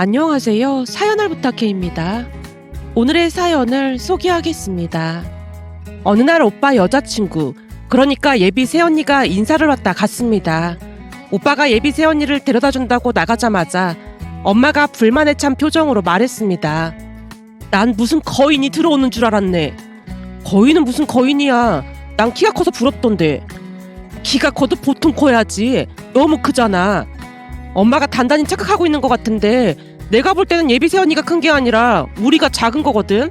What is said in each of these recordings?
안녕하세요. 사연을 부탁해입니다. 오늘의 사연을 소개하겠습니다. 어느 날 오빠 여자친구, 그러니까 예비 새언니가 인사를 왔다 갔습니다. 오빠가 예비 새언니를 데려다 준다고 나가자마자 엄마가 불만에 찬 표정으로 말했습니다. 난 무슨 거인이 들어오는 줄 알았네. 거인은 무슨 거인이야. 난 키가 커서 부럽던데. 키가 커도 보통 커야지. 너무 크잖아. 엄마가 단단히 착각하고 있는 것 같은데 내가 볼 때는 예비 새언니가 큰 게 아니라 우리가 작은 거거든.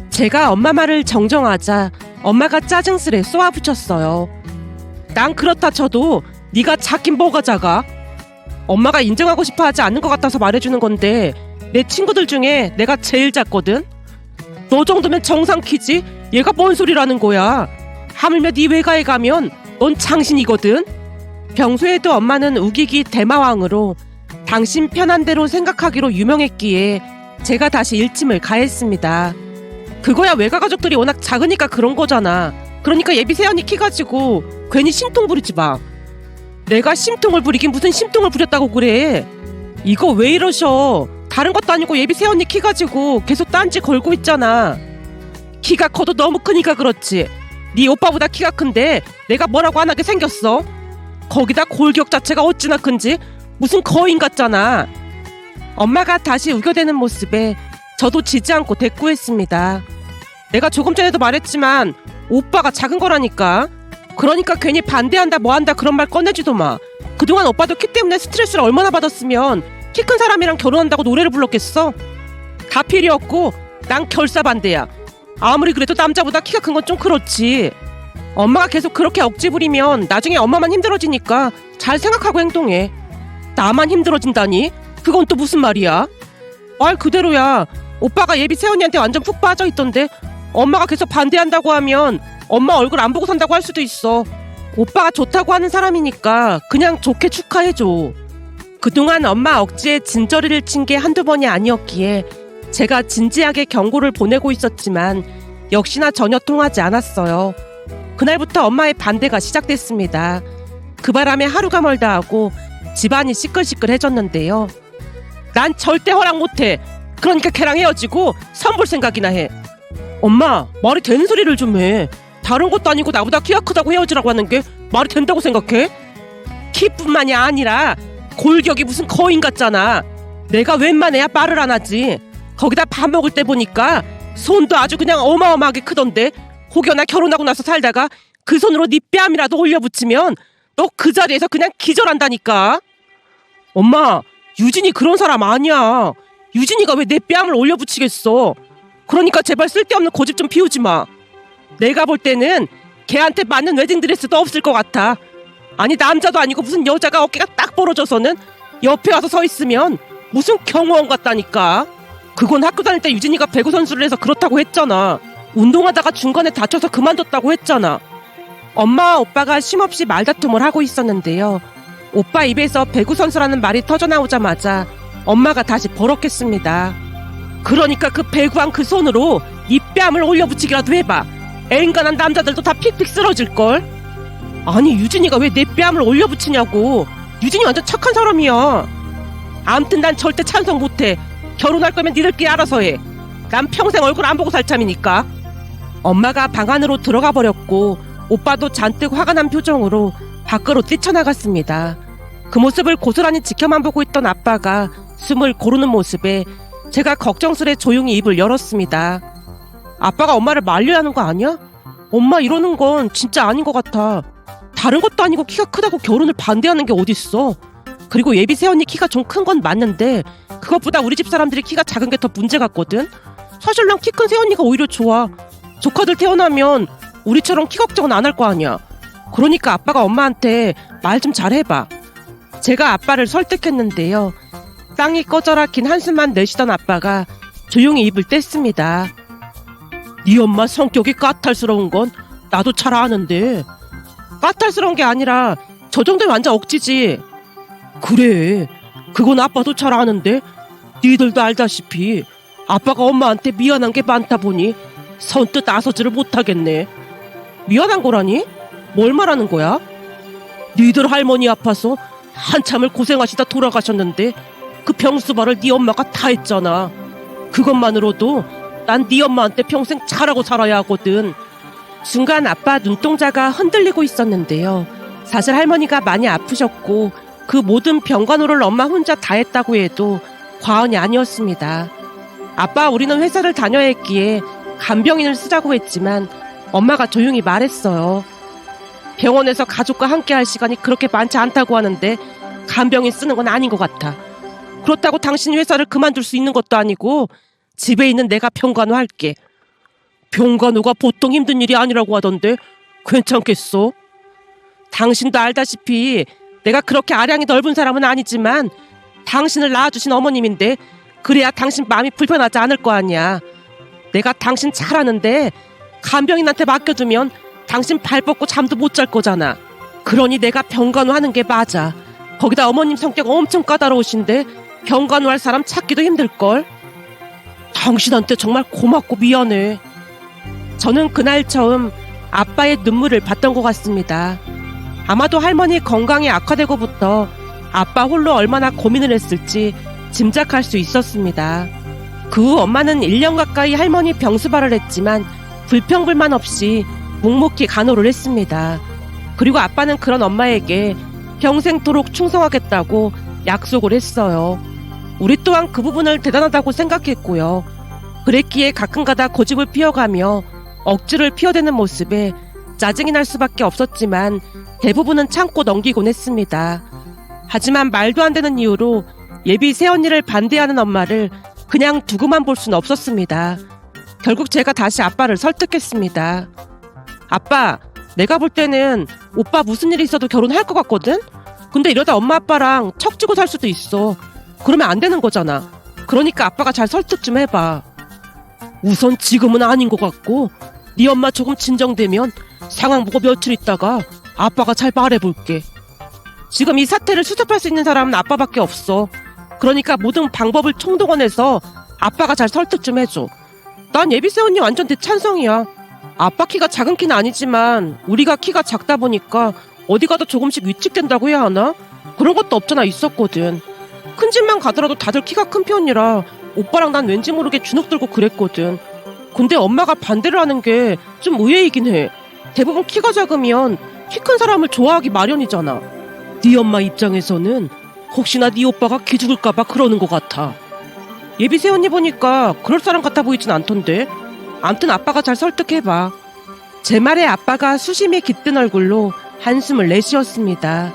제가 엄마 말을 정정하자 엄마가 짜증스레 쏘아붙였어요. 난 그렇다 쳐도 네가 작긴 뭐가 작아? 엄마가 인정하고 싶어 하지 않는 것 같아서 말해주는 건데 내 친구들 중에 내가 제일 작거든. 너 정도면 정상 키지? 얘가 뭔 소리라는 거야. 하물며 네 외가에 가면 넌 장신이거든. 평소에도 엄마는 우기기 대마왕으로 당신 편한 대로 생각하기로 유명했기에 제가 다시 일침을 가했습니다. 그거야 외가 가족들이 워낙 작으니까 그런 거잖아. 그러니까 예비 새언니 키 가지고 괜히 심통 부리지 마. 내가 심통을 부리긴 무슨 심통을 부렸다고 그래. 이거 왜 이러셔. 다른 것도 아니고 예비 새언니 키 가지고 계속 딴지 걸고 있잖아. 키가 커도 너무 크니까 그렇지. 네 오빠보다 키가 큰데 내가 뭐라고 안 하게 생겼어. 거기다 골격 자체가 어찌나 큰지 무슨 거인 같잖아. 엄마가 다시 우겨대는 모습에 저도 지지 않고 대꾸했습니다. 내가 조금 전에도 말했지만 오빠가 작은 거라니까. 그러니까 괜히 반대한다 뭐한다 그런 말 꺼내지도 마. 그동안 오빠도 키 때문에 스트레스를 얼마나 받았으면 키 큰 사람이랑 결혼한다고 노래를 불렀겠어. 다 필요 없고 난 결사 반대야. 아무리 그래도 남자보다 키가 큰 건 좀 그렇지. 엄마가 계속 그렇게 억지 부리면 나중에 엄마만 힘들어지니까 잘 생각하고 행동해. 나만 힘들어진다니? 그건 또 무슨 말이야? 말 그대로야. 오빠가 예비 새언니한테 완전 푹 빠져있던데 엄마가 계속 반대한다고 하면 엄마 얼굴 안 보고 산다고 할 수도 있어. 오빠가 좋다고 하는 사람이니까 그냥 좋게 축하해줘. 그동안 엄마 억지에 진저리를 친 게 한두 번이 아니었기에 제가 진지하게 경고를 보내고 있었지만 역시나 전혀 통하지 않았어요. 그날부터 엄마의 반대가 시작됐습니다. 그 바람에 하루가 멀다 하고 집안이 시끌시끌해졌는데요. 난 절대 허락 못해. 그러니까 걔랑 헤어지고 선볼 생각이나 해. 엄마, 말이 되는 소리를 좀 해. 다른 것도 아니고 나보다 키가 크다고 헤어지라고 하는 게 말이 된다고 생각해? 키뿐만이 아니라 골격이 무슨 거인 같잖아. 내가 웬만해야 말을 안 하지. 거기다 밥 먹을 때 보니까 손도 아주 그냥 어마어마하게 크던데 혹여나 결혼하고 나서 살다가 그 손으로 네 뺨이라도 올려붙이면 너 그 자리에서 그냥 기절한다니까. 엄마, 유진이 그런 사람 아니야. 유진이가 왜 내 뺨을 올려붙이겠어. 그러니까 제발 쓸데없는 고집 좀 피우지 마. 내가 볼 때는 걔한테 맞는 웨딩드레스도 없을 것 같아. 아니 남자도 아니고 무슨 여자가 어깨가 딱 벌어져서는 옆에 와서 서 있으면 무슨 경호원 같다니까. 그건 학교 다닐 때 유진이가 배구 선수를 해서 그렇다고 했잖아. 운동하다가 중간에 다쳐서 그만뒀다고 했잖아. 엄마와 오빠가 쉼없이 말다툼을 하고 있었는데요. 오빠 입에서 배구 선수라는 말이 터져나오자마자 엄마가 다시 버럭했습니다. 그러니까 그 배구한 그 손으로 네 뺨을 올려붙이기라도 해봐. 앵간한 남자들도 다 픽픽 쓰러질걸. 아니 유진이가 왜 내 뺨을 올려붙이냐고. 유진이 완전 착한 사람이야. 암튼 난 절대 찬성 못해. 결혼할 거면 니들끼리 알아서 해. 난 평생 얼굴 안 보고 살 참이니까. 엄마가 방 안으로 들어가 버렸고 오빠도 잔뜩 화가 난 표정으로 밖으로 뛰쳐나갔습니다. 그 모습을 고스란히 지켜만 보고 있던 아빠가 숨을 고르는 모습에 제가 걱정스레 조용히 입을 열었습니다. 아빠가 엄마를 말려야 하는 거 아니야? 엄마 이러는 건 진짜 아닌 것 같아. 다른 것도 아니고 키가 크다고 결혼을 반대하는 게 어딨어. 그리고 예비 새언니 키가 좀 큰 건 맞는데 그것보다 우리 집 사람들이 키가 작은 게 더 문제 같거든. 사실 난 키 큰 새언니가 오히려 좋아. 조카들 태어나면 우리처럼 키 걱정은 안 할 거 아니야. 그러니까 아빠가 엄마한테 말 좀 잘해봐. 제가 아빠를 설득했는데요. 땅이 꺼져라 긴 한숨만 내쉬던 아빠가 조용히 입을 뗐습니다. 네 엄마 성격이 까탈스러운 건 나도 잘 아는데. 까탈스러운 게 아니라 저 정도면 완전 억지지. 그래, 그건 아빠도 잘 아는데 니들도 알다시피 아빠가 엄마한테 미안한 게 많다 보니 선뜻 나서지를 못하겠네. 미안한 거라니? 뭘 말하는 거야? 니들 할머니 아파서 한참을 고생하시다 돌아가셨는데 그 병수발을 네 엄마가 다 했잖아. 그것만으로도 난 네 엄마한테 평생 잘하고 살아야 하거든. 순간 아빠 눈동자가 흔들리고 있었는데요. 사실 할머니가 많이 아프셨고 그 모든 병간호를 엄마 혼자 다 했다고 해도 과언이 아니었습니다. 아빠, 우리는 회사를 다녀야 했기에 간병인을 쓰자고 했지만 엄마가 조용히 말했어요. 병원에서 가족과 함께 할 시간이 그렇게 많지 않다고 하는데 간병인 쓰는 건 아닌 것 같아. 그렇다고 당신 회사를 그만둘 수 있는 것도 아니고 집에 있는 내가 병간호 할게. 병간호가 보통 힘든 일이 아니라고 하던데 괜찮겠어? 당신도 알다시피 내가 그렇게 아량이 넓은 사람은 아니지만 당신을 낳아주신 어머님인데 그래야 당신 마음이 불편하지 않을 거 아니야. 내가 당신 잘 아는데 간병인한테 맡겨두면 당신 발 뻗고 잠도 못 잘 거잖아. 그러니 내가 병간호 하는 게 맞아. 거기다 어머님 성격 엄청 까다로우신데 병간호 할 사람 찾기도 힘들걸. 당신한테 정말 고맙고 미안해. 저는 그날 처음 아빠의 눈물을 봤던 것 같습니다. 아마도 할머니 건강이 악화되고부터 아빠 홀로 얼마나 고민을 했을지 짐작할 수 있었습니다. 그 후 엄마는 1년 가까이 할머니 병수발을 했지만 불평불만 없이 묵묵히 간호를 했습니다. 그리고 아빠는 그런 엄마에게 평생토록 충성하겠다고 약속을 했어요. 우리 또한 그 부분을 대단하다고 생각했고요. 그랬기에 가끔가다 고집을 피워가며 억지를 피워대는 모습에 짜증이 날 수밖에 없었지만 대부분은 참고 넘기곤 했습니다. 하지만 말도 안 되는 이유로 예비 새언니를 반대하는 엄마를 그냥 두고만 볼 수는 없었습니다. 결국 제가 다시 아빠를 설득했습니다. 아빠, 내가 볼 때는 오빠 무슨 일이 있어도 결혼할 것 같거든? 근데 이러다 엄마 아빠랑 척지고 살 수도 있어. 그러면 안 되는 거잖아. 그러니까 아빠가 잘 설득 좀 해봐. 우선 지금은 아닌 것 같고 네 엄마 조금 진정되면 상황 보고 며칠 있다가 아빠가 잘 말해볼게. 지금 이 사태를 수습할 수 있는 사람은 아빠밖에 없어. 그러니까 모든 방법을 총동원해서 아빠가 잘 설득 좀 해줘. 난 예비새 언니 완전 대찬성이야. 아빠 키가 작은 키는 아니지만 우리가 키가 작다 보니까 어디 가도 조금씩 위축된다고 해야 하나? 그런 것도 없잖아. 있었거든. 큰 집만 가더라도 다들 키가 큰 편이라 오빠랑 난 왠지 모르게 주눅 들고 그랬거든. 근데 엄마가 반대를 하는 게 좀 의외이긴 해. 대부분 키가 작으면 키 큰 사람을 좋아하기 마련이잖아. 네 엄마 입장에서는 혹시나 네 오빠가 기죽을까봐 그러는 것 같아. 예비새 언니 보니까 그럴 사람 같아 보이진 않던데. 암튼 아빠가 잘 설득해봐. 제 말에 아빠가 수심이 깃든 얼굴로 한숨을 내쉬었습니다.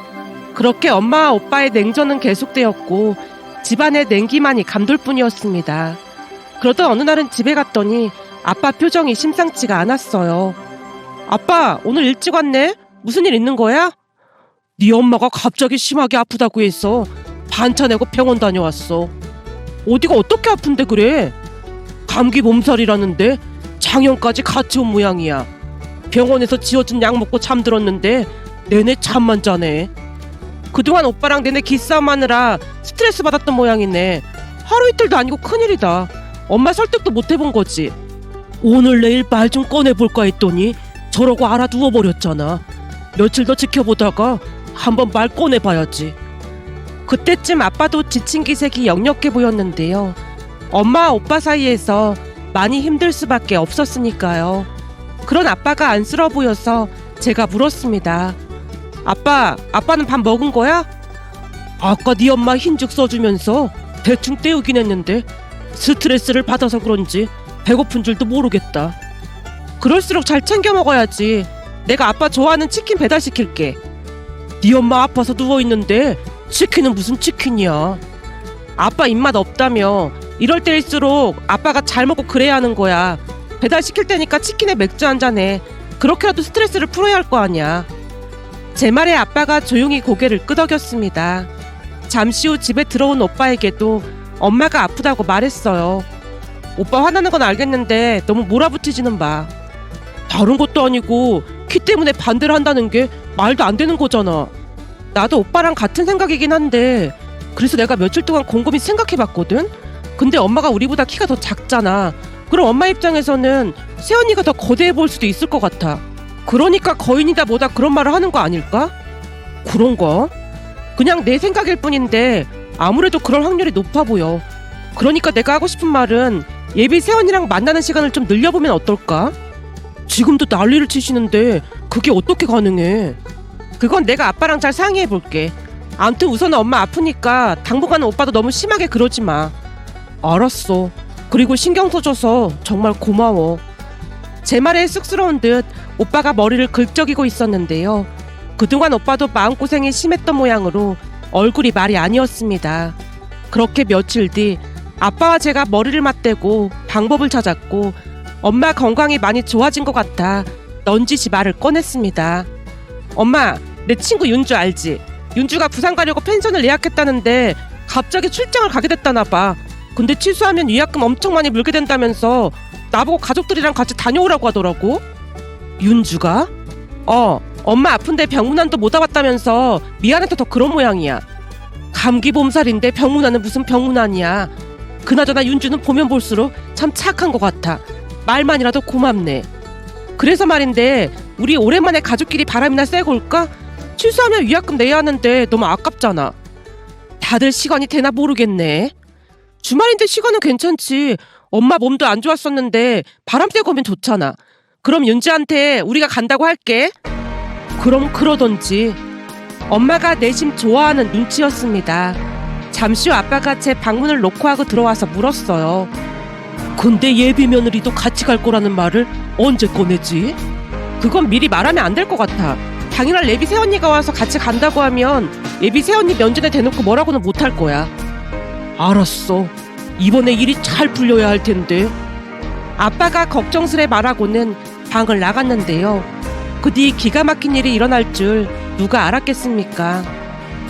그렇게 엄마와 오빠의 냉전은 계속되었고 집안의 냉기만이 감돌 뿐이었습니다. 그러던 어느 날은 집에 갔더니 아빠 표정이 심상치가 않았어요. 아빠, 오늘 일찍 왔네? 무슨 일 있는 거야? 네 엄마가 갑자기 심하게 아프다고 해서 반차 내고 병원 다녀왔어. 어디가 어떻게 아픈데 그래? 감기 몸살이라는데 장염까지 같이 온 모양이야. 병원에서 지어준 약 먹고 잠들었는데 내내 잠만 자네. 그동안 오빠랑 내내 기싸움하느라 스트레스 받았던 모양이네. 하루 이틀도 아니고 큰일이다. 엄마 설득도 못 해본 거지. 오늘 내일 말 좀 꺼내볼까 했더니 저러고 알아 누워버렸잖아. 며칠 더 지켜보다가 한번 말 꺼내봐야지. 그때쯤 아빠도 지친 기색이 역력해 보였는데요. 엄마와 오빠 사이에서 많이 힘들 수밖에 없었으니까요. 그런 아빠가 안쓰러워 보여서 제가 물었습니다. 아빠, 아빠는 밥 먹은 거야? 아까 네 엄마 흰죽 써주면서 대충 때우긴 했는데 스트레스를 받아서 그런지 배고픈 줄도 모르겠다. 그럴수록 잘 챙겨 먹어야지. 내가 아빠 좋아하는 치킨 배달시킬게. 네 엄마 아파서 누워있는데 치킨은 무슨 치킨이야. 아빠 입맛 없다며. 이럴 때일수록 아빠가 잘 먹고 그래야 하는 거야. 배달시킬 테니까 치킨에 맥주 한잔 해. 그렇게라도 스트레스를 풀어야 할 거 아니야. 제 말에 아빠가 조용히 고개를 끄덕였습니다. 잠시 후 집에 들어온 오빠에게도 엄마가 아프다고 말했어요. 오빠 화나는 건 알겠는데 너무 몰아붙이지는 마. 다른 것도 아니고 키 때문에 반대를 한다는 게 말도 안 되는 거잖아. 나도 오빠랑 같은 생각이긴 한데 그래서 내가 며칠 동안 곰곰이 생각해봤거든. 근데 엄마가 우리보다 키가 더 작잖아. 그럼 엄마 입장에서는 새언니가 더 거대해 보일 수도 있을 것 같아. 그러니까 거인이다 뭐다 그런 말을 하는 거 아닐까? 그런가? 그냥 내 생각일 뿐인데 아무래도 그럴 확률이 높아 보여. 그러니까 내가 하고 싶은 말은 예비 새언니랑 만나는 시간을 좀 늘려보면 어떨까? 지금도 난리를 치시는데 그게 어떻게 가능해? 그건 내가 아빠랑 잘 상의해볼게. 암튼 우선은 엄마 아프니까 당분간은 오빠도 너무 심하게 그러지 마. 알았어. 그리고 신경 써줘서 정말 고마워. 제 말에 쑥스러운 듯 오빠가 머리를 긁적이고 있었는데요. 그동안 오빠도 마음고생이 심했던 모양으로 얼굴이 말이 아니었습니다. 그렇게 며칠 뒤 아빠와 제가 머리를 맞대고 방법을 찾았고 엄마 건강이 많이 좋아진 것 같아 넌지시 말을 꺼냈습니다. 엄마, 내 친구 윤주 알지? 윤주가 부산 가려고 펜션을 예약했다는데 갑자기 출장을 가게 됐다나 봐. 근데 취소하면 위약금 엄청 많이 물게 된다면서 나보고 가족들이랑 같이 다녀오라고 하더라고. 윤주가? 엄마 아픈데 병문안도 못 와봤다면서 미안해서 더 그런 모양이야. 감기 몸살인데 병문안은 무슨 병문안이야. 그나저나 윤주는 보면 볼수록 참 착한 것 같아. 말만이라도 고맙네. 그래서 말인데 우리 오랜만에 가족끼리 바람이나 쐬고 올까? 취소하면 위약금 내야 하는데 너무 아깝잖아. 다들 시간이 되나 모르겠네. 주말인데 시간은 괜찮지. 엄마 몸도 안 좋았었는데 바람 쐬고 오면 좋잖아. 그럼 윤지한테 우리가 간다고 할게. 그럼 그러던지. 엄마가 내심 좋아하는 눈치였습니다. 잠시 후 아빠가 제 방문을 노크하고 들어와서 물었어요. 근데 예비 며느리도 같이 갈 거라는 말을 언제 꺼내지? 그건 미리 말하면 안 될 것 같아. 당일날 예비 새언니가 와서 같이 간다고 하면 예비 새언니 면전에 대놓고 뭐라고는 못할 거야. 알았어. 이번에 일이 잘 풀려야 할 텐데. 아빠가 걱정스레 말하고는 방을 나갔는데요. 그 뒤 기가 막힌 일이 일어날 줄 누가 알았겠습니까?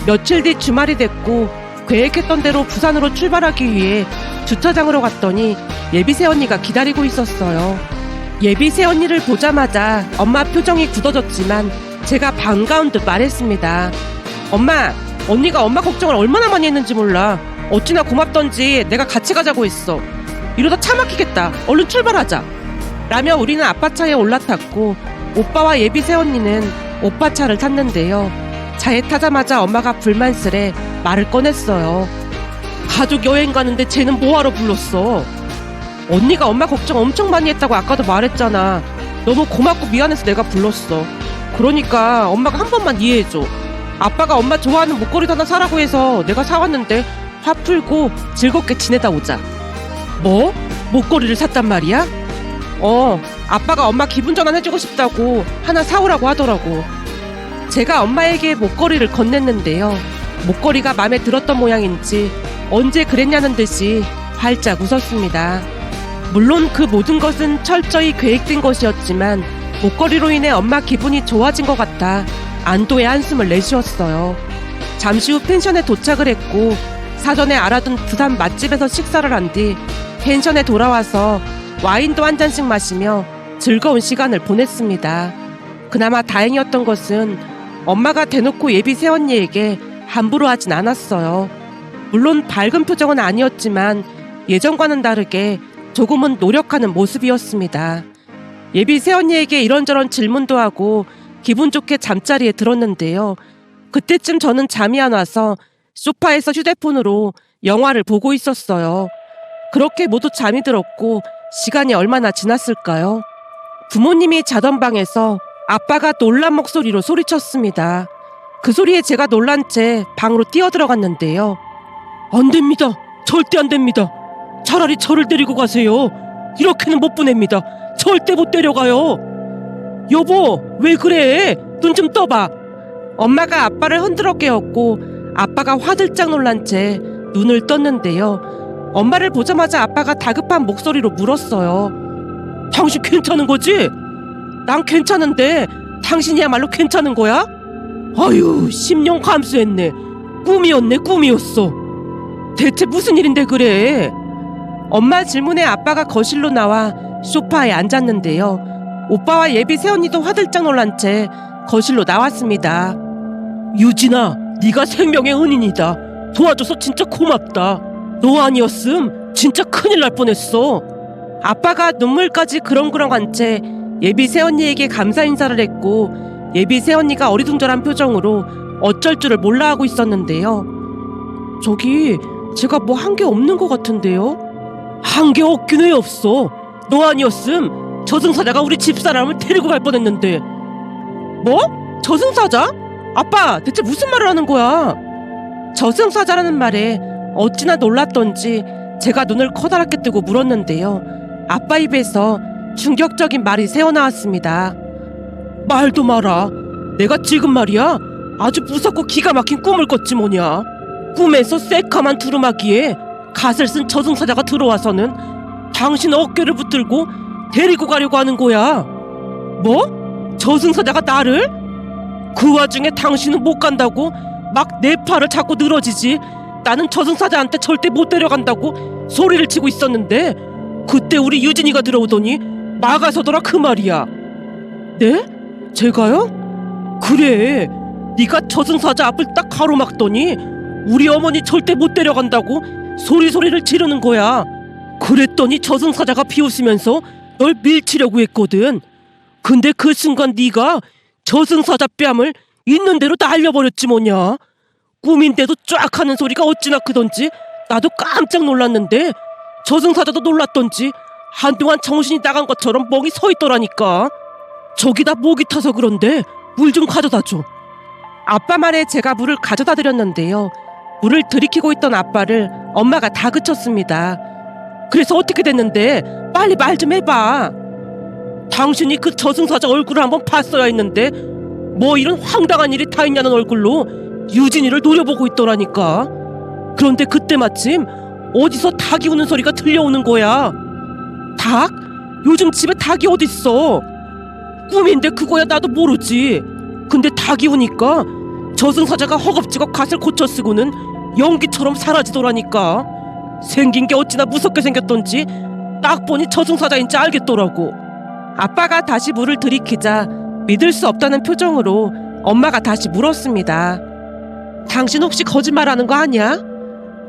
며칠 뒤 주말이 됐고 계획했던 대로 부산으로 출발하기 위해 주차장으로 갔더니 예비 새언니가 기다리고 있었어요. 예비 새언니를 보자마자 엄마 표정이 굳어졌지만 제가 반가운 듯 말했습니다. 엄마, 언니가 엄마 걱정을 얼마나 많이 했는지 몰라. 어찌나 고맙던지 내가 같이 가자고 했어. 이러다 차 막히겠다. 얼른 출발하자. 라며 우리는 아빠 차에 올라탔고 오빠와 예비 새언니는 오빠 차를 탔는데요. 차에 타자마자 엄마가 불만스레 말을 꺼냈어요. 가족 여행 가는데 쟤는 뭐하러 불렀어? 언니가 엄마 걱정 엄청 많이 했다고 아까도 말했잖아. 너무 고맙고 미안해서 내가 불렀어. 그러니까 엄마가 한 번만 이해해줘. 아빠가 엄마 좋아하는 목걸이도 하나 사라고 해서 내가 사왔는데 화 풀고 즐겁게 지내다 오자. 뭐? 목걸이를 샀단 말이야? 아빠가 엄마 기분 전환해주고 싶다고 하나 사오라고 하더라고. 제가 엄마에게 목걸이를 건넸는데요. 목걸이가 마음에 들었던 모양인지 언제 그랬냐는 듯이 활짝 웃었습니다. 물론 그 모든 것은 철저히 계획된 것이었지만 목걸이로 인해 엄마 기분이 좋아진 것 같아 안도의 한숨을 내쉬었어요. 잠시 후 펜션에 도착을 했고 사전에 알아둔 부산 맛집에서 식사를 한 뒤 펜션에 돌아와서 와인도 한 잔씩 마시며 즐거운 시간을 보냈습니다. 그나마 다행이었던 것은 엄마가 대놓고 예비 새언니에게 함부로 하진 않았어요. 물론 밝은 표정은 아니었지만 예전과는 다르게 조금은 노력하는 모습이었습니다. 예비 새언니에게 이런저런 질문도 하고 기분 좋게 잠자리에 들었는데요. 그때쯤 저는 잠이 안 와서 소파에서 휴대폰으로 영화를 보고 있었어요. 그렇게 모두 잠이 들었고 시간이 얼마나 지났을까요? 부모님이 자던 방에서 아빠가 놀란 목소리로 소리쳤습니다. 그 소리에 제가 놀란 채 방으로 뛰어들어갔는데요. 안 됩니다. 절대 안 됩니다. 차라리 저를 데리고 가세요. 이렇게는 못 보냅니다. 절대 못 데려가요. 여보, 왜 그래? 눈 좀 떠봐. 엄마가 아빠를 흔들어 깨웠고 아빠가 화들짝 놀란 채 눈을 떴는데요. 엄마를 보자마자 아빠가 다급한 목소리로 물었어요. 당신 괜찮은 거지? 난 괜찮은데 당신이야말로 괜찮은 거야? 아유, 10년 감수했네. 꿈이었네, 꿈이었어. 대체 무슨 일인데 그래? 엄마 질문에 아빠가 거실로 나와 소파에 앉았는데요. 오빠와 예비 새언니도 화들짝 놀란 채 거실로 나왔습니다. 유진아, 네가 생명의 은인이다. 도와줘서 진짜 고맙다. 너 아니었음 진짜 큰일 날 뻔했어. 아빠가 눈물까지 그렁그렁한 채 예비 새언니에게 감사 인사를 했고 예비 새언니가 어리둥절한 표정으로 어쩔 줄을 몰라 하고 있었는데요. 저기 제가 뭐 한 게 없는 것 같은데요? 한 게 없긴 왜 없어. 너 아니었음 저승사자가 우리 집사람을 데리고 갈 뻔했는데. 뭐? 저승사자? 아빠 대체 무슨 말을 하는 거야? 저승사자라는 말에 어찌나 놀랐던지 제가 눈을 커다랗게 뜨고 물었는데요. 아빠 입에서 충격적인 말이 새어나왔습니다. 말도 마라. 내가 지금 말이야 아주 무섭고 기가 막힌 꿈을 꿨지 뭐냐. 꿈에서 새카만 두루마기에 갓을 쓴 저승사자가 들어와서는 당신 어깨를 붙들고 데리고 가려고 하는 거야. 뭐? 저승사자가 나를? 그 와중에 당신은 못 간다고 막 내 팔을 잡고 늘어지지. 나는 저승사자한테 절대 못 데려간다고 소리를 치고 있었는데 그때 우리 유진이가 들어오더니 막아서더라 그 말이야. 네? 제가요? 그래. 네가 저승사자 앞을 딱 가로막더니 우리 어머니 절대 못 데려간다고 소리를 지르는 거야. 그랬더니 저승사자가 비웃으면서 널 밀치려고 했거든. 근데 그 순간 네가 저승사자 뺨을 있는 대로 날려버렸지 뭐냐. 꿈인데도 쫙 하는 소리가 어찌나 크던지 나도 깜짝 놀랐는데 저승사자도 놀랐던지 한동안 정신이 나간 것처럼 멍이 서 있더라니까. 저기다 목이 타서 그런데 물 좀 가져다 줘. 아빠 말에 제가 물을 가져다 드렸는데요. 물을 들이키고 있던 아빠를 엄마가 다그쳤습니다. 그래서 어떻게 됐는데 빨리 말 좀 해봐. 당신이 그 저승사자 얼굴을 한번 봤어야 했는데 뭐 이런 황당한 일이 다 있냐는 얼굴로 유진이를 노려보고 있더라니까. 그런데 그때 마침 어디서 닭이 우는 소리가 들려오는 거야. 닭? 요즘 집에 닭이 어딨어. 꿈인데 그거야 나도 모르지. 근데 닭이 우니까 저승사자가 허겁지겁 갓을 고쳐 쓰고는 연기처럼 사라지더라니까. 생긴 게 어찌나 무섭게 생겼던지 딱 보니 저승사자인지 알겠더라고. 아빠가 다시 물을 들이키자 믿을 수 없다는 표정으로 엄마가 다시 물었습니다. 당신 혹시 거짓말하는 거 아니야?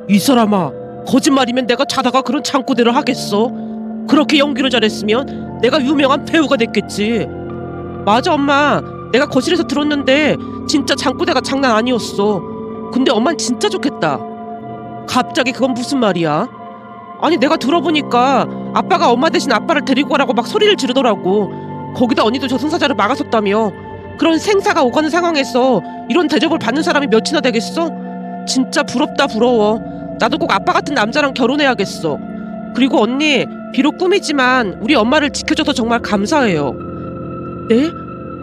이 사람아, 거짓말이면 내가 자다가 그런 창고대로 하겠어. 그렇게 연기를 잘했으면 내가 유명한 배우가 됐겠지. 맞아 엄마, 내가 거실에서 들었는데 진짜 장구대가 장난 아니었어. 근데 엄만 진짜 좋겠다. 갑자기 그건 무슨 말이야? 아니 내가 들어보니까 아빠가 엄마 대신 아빠를 데리고 가라고 막 소리를 지르더라고. 거기다 언니도 저승사자를 막았었다며. 그런 생사가 오가는 상황에서 이런 대접을 받는 사람이 몇이나 되겠어? 진짜 부럽다 부러워. 나도 꼭 아빠 같은 남자랑 결혼해야겠어. 그리고 언니, 비록 꿈이지만 우리 엄마를 지켜줘서 정말 감사해요. 네?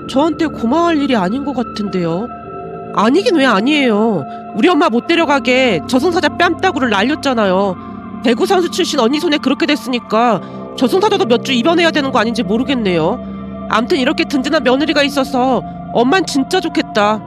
저한테 고마워할 일이 아닌 것 같은데요. 아니긴 왜 아니에요. 우리 엄마 못 데려가게 저승사자 뺨따구를 날렸잖아요. 배구 선수 출신 언니 손에 그렇게 됐으니까 저승사자도 몇 주 입원해야 되는 거 아닌지 모르겠네요. 암튼 이렇게 든든한 며느리가 있어서 엄만 진짜 좋겠다.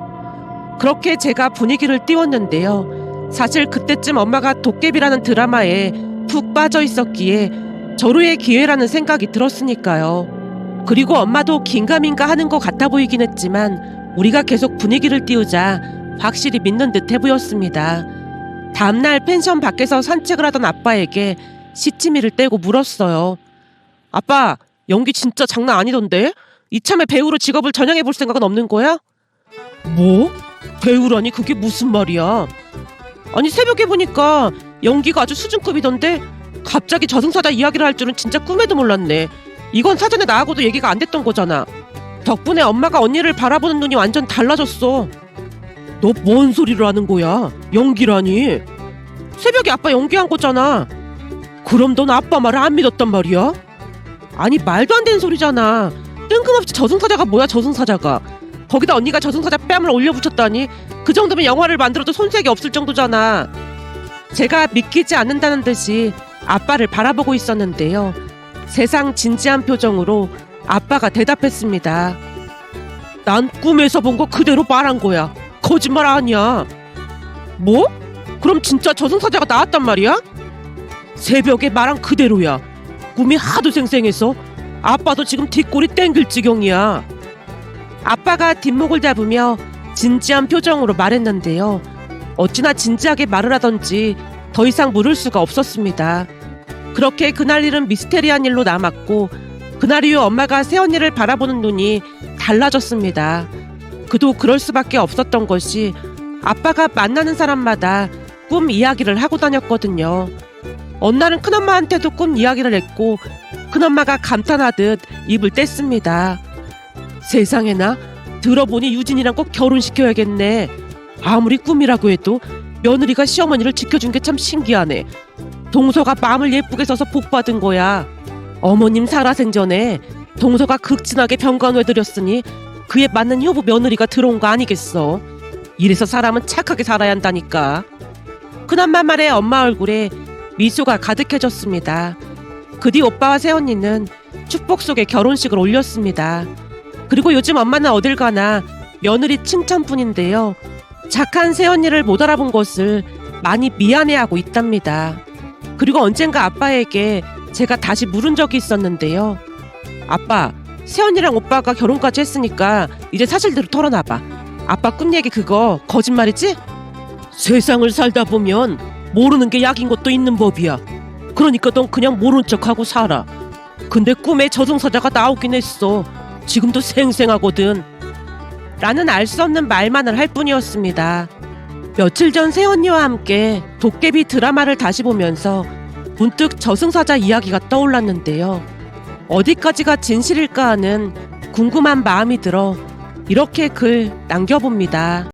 그렇게 제가 분위기를 띄웠는데요. 사실 그때쯤 엄마가 도깨비라는 드라마에 푹 빠져 있었기에 절호의 기회라는 생각이 들었으니까요. 그리고 엄마도 긴가민가 하는 것 같아 보이긴 했지만 우리가 계속 분위기를 띄우자 확실히 믿는 듯해 보였습니다. 다음날 펜션 밖에서 산책을 하던 아빠에게 시치미를 떼고 물었어요. 아빠, 연기 진짜 장난 아니던데? 이참에 배우로 직업을 전향해 볼 생각은 없는 거야? 뭐? 배우라니 그게 무슨 말이야? 아니 새벽에 보니까 연기가 아주 수준급이던데 갑자기 저승사자 이야기를 할 줄은 진짜 꿈에도 몰랐네. 이건 사전에 나하고도 얘기가 안 됐던 거잖아. 덕분에 엄마가 언니를 바라보는 눈이 완전 달라졌어. 너 뭔 소리를 하는 거야? 연기라니? 새벽에 아빠 연기한 거잖아. 그럼 넌 아빠 말을 안 믿었단 말이야? 아니 말도 안 되는 소리잖아. 뜬금없이 저승사자가 뭐야 저승사자가. 거기다 언니가 저승사자 뺨을 올려붙였다니 그 정도면 영화를 만들어도 손색이 없을 정도잖아. 제가 믿기지 않는다는 듯이 아빠를 바라보고 있었는데요. 세상 진지한 표정으로 아빠가 대답했습니다. 난 꿈에서 본 거 그대로 말한 거야. 거짓말 아니야. 뭐? 그럼 진짜 저승사자가 나왔단 말이야? 새벽에 말한 그대로야. 꿈이 하도 생생해서 아빠도 지금 뒷골이 땡길 지경이야. 아빠가 뒷목을 잡으며 진지한 표정으로 말했는데요. 어찌나 진지하게 말을 하던지 더 이상 물을 수가 없었습니다. 그렇게 그날 일은 미스테리한 일로 남았고 그날 이후 엄마가 새언니를 바라보는 눈이 달라졌습니다. 그도 그럴 수밖에 없었던 것이 아빠가 만나는 사람마다 꿈 이야기를 하고 다녔거든요. 어느 날은 큰엄마한테도 꿈 이야기를 했고 큰엄마가 감탄하듯 입을 뗐습니다. 세상에나, 들어보니 유진이랑 꼭 결혼시켜야겠네. 아무리 꿈이라고 해도 며느리가 시어머니를 지켜준 게 참 신기하네. 동서가 마음을 예쁘게 써서 복받은 거야. 어머님 살아생전에 동서가 극진하게 병간호해드렸으니 그에 맞는 효부 며느리가 들어온 거 아니겠어. 이래서 사람은 착하게 살아야 한다니까. 큰엄마 말에 엄마 얼굴에 미소가 가득해졌습니다. 그 뒤 오빠와 새언니는 축복 속에 결혼식을 올렸습니다. 그리고 요즘 엄마는 어딜 가나 며느리 칭찬뿐인데요. 착한 새언니를 못 알아본 것을 많이 미안해하고 있답니다. 그리고 언젠가 아빠에게 제가 다시 물은 적이 있었는데요. 아빠, 새언니랑 오빠가 결혼까지 했으니까 이제 사실대로 털어놔봐. 아빠 꿈 얘기 그거 거짓말이지? 세상을 살다 보면 모르는 게 약인 것도 있는 법이야. 그러니까 넌 그냥 모른 척하고 살아. 근데 꿈에 저승사자가 나오긴 했어. 지금도 생생하거든. 라는 알 수 없는 말만을 할 뿐이었습니다. 며칠 전 새언니와 함께 도깨비 드라마를 다시 보면서 문득 저승사자 이야기가 떠올랐는데요. 어디까지가 진실일까 하는 궁금한 마음이 들어 이렇게 글 남겨봅니다.